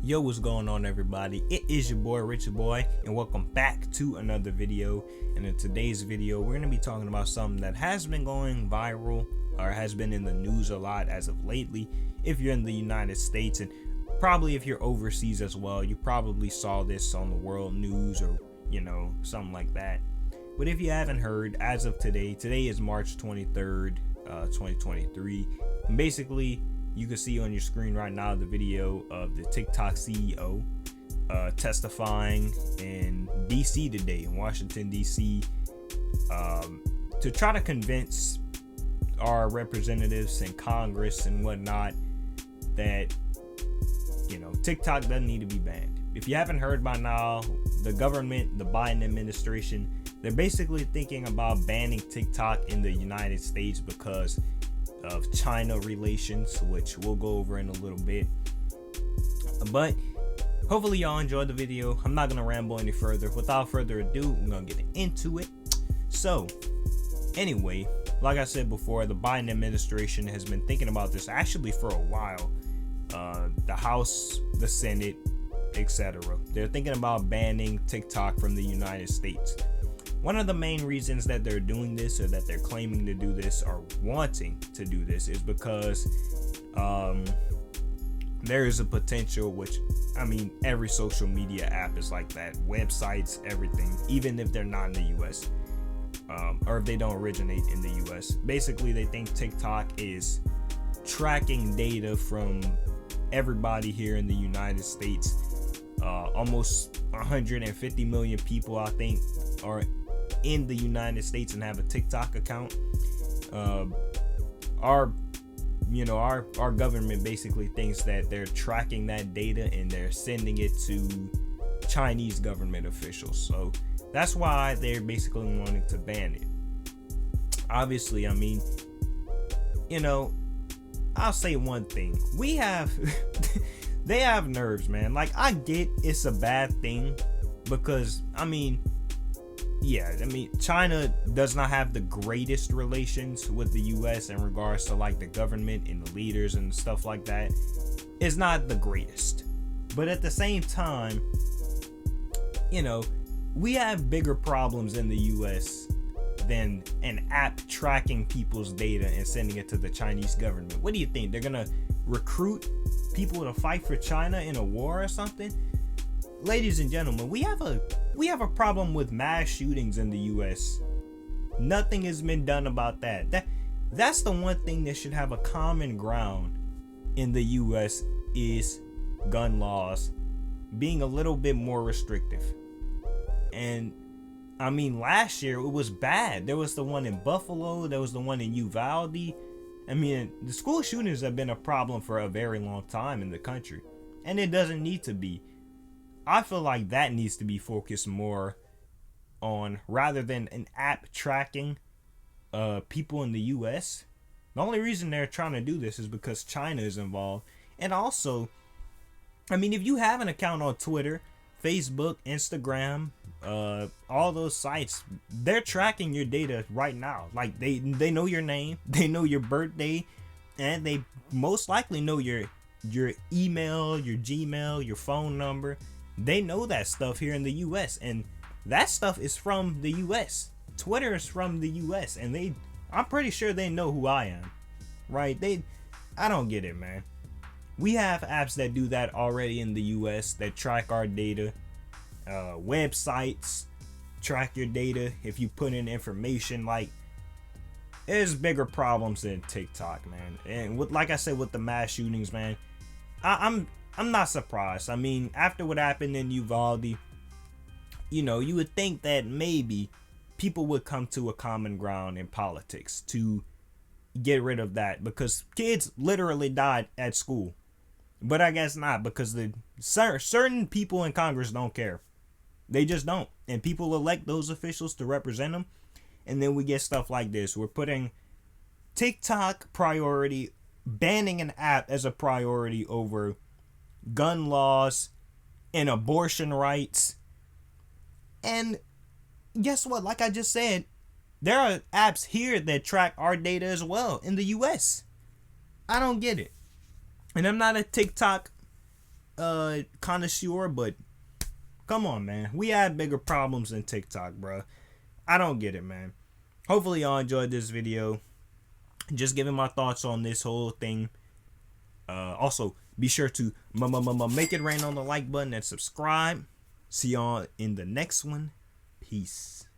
Yo, what's going on, everybody? It is your boy Richard Boy, and welcome back to another video. And in today's video, we're going to be talking about something that has been going viral or has been in the news a lot as of lately. If you're in the United States, and probably if you're overseas as well, you probably saw this on the world news or something like that. But if you haven't heard, as of today is March 23rd, 2023. And basically, you can see on your screen right now the video of the TikTok CEO testifying in DC today, in Washington DC, to try to convince our representatives in Congress and whatnot that TikTok doesn't need to be banned. If you haven't heard by now, the government, the Biden administration, they're basically thinking about banning TikTok in the United States because of China relations, which we'll go over in a little bit. But hopefully y'all enjoyed the video. I'm not gonna ramble any further. Without further ado, we're gonna get into it. So anyway, like I said before, the Biden administration has been thinking about this actually for a while. The House, the Senate, etc. They're thinking about banning TikTok from the United States. One of the main reasons that they're doing this, or that they're claiming to do this, or wanting to do this, is because there is a potential, which, every social media app is like that. Websites, everything, even if they're not in the US, or if they don't originate in the US. Basically, they think TikTok is tracking data from everybody here in the United States. Almost 150 million people, I think, are in the United States and have a TikTok account. Our government basically thinks that they're tracking that data and they're sending it to Chinese government officials. So that's why they're basically wanting to ban it. Obviously, I'll say one thing. We have they have nerves, man. Like, I get it's a bad thing because China does not have the greatest relations with the US in regards to like the government and the leaders and stuff like that. It's not the greatest. But at the same time, we have bigger problems in the US than an app tracking people's data and sending it to the Chinese government. What do you think? They're gonna recruit people to fight for China in a war or something? Ladies and gentlemen, we have a problem with mass shootings in the US. Nothing has been done about that. That's the one thing that should have a common ground in the US, is gun laws being a little bit more restrictive. And last year it was bad. There was the one in Buffalo, there was the one in Uvalde. The school shootings have been a problem for a very long time in the country, and it doesn't need to be. I feel like that needs to be focused more on, rather than an app tracking people in the US. The only reason they're trying to do this is because China is involved. And also, if you have an account on Twitter, Facebook, Instagram, all those sites, they're tracking your data right now. Like, they know your name, they know your birthday, and they most likely know your email, your Gmail, your phone number. They know that stuff here in the US, and that stuff is from the US. Twitter is from the US, and I'm pretty sure they know who I am, right? I don't get it, man. We have apps that do that already in the US that track our data. Websites track your data if you put in information. Like, there's bigger problems than TikTok, man. And like I said, with the mass shootings, man, I'm not surprised. After what happened in Uvalde, you would think that maybe people would come to a common ground in politics to get rid of that, because kids literally died at school. But I guess not, because the certain people in Congress don't care. They just don't. And people elect those officials to represent them. And then we get stuff like this. We're putting TikTok priority, banning an app as a priority over gun laws and abortion rights. And guess what? Like I just said, there are apps here that track our data as well in the US. I don't get it. And I'm not a TikTok connoisseur, but come on, man. We have bigger problems than TikTok, bro. I don't get it, man. Hopefully y'all enjoyed this video. Just giving my thoughts on this whole thing. Also, be sure to make it rain on the like button and subscribe. See y'all in the next one. Peace.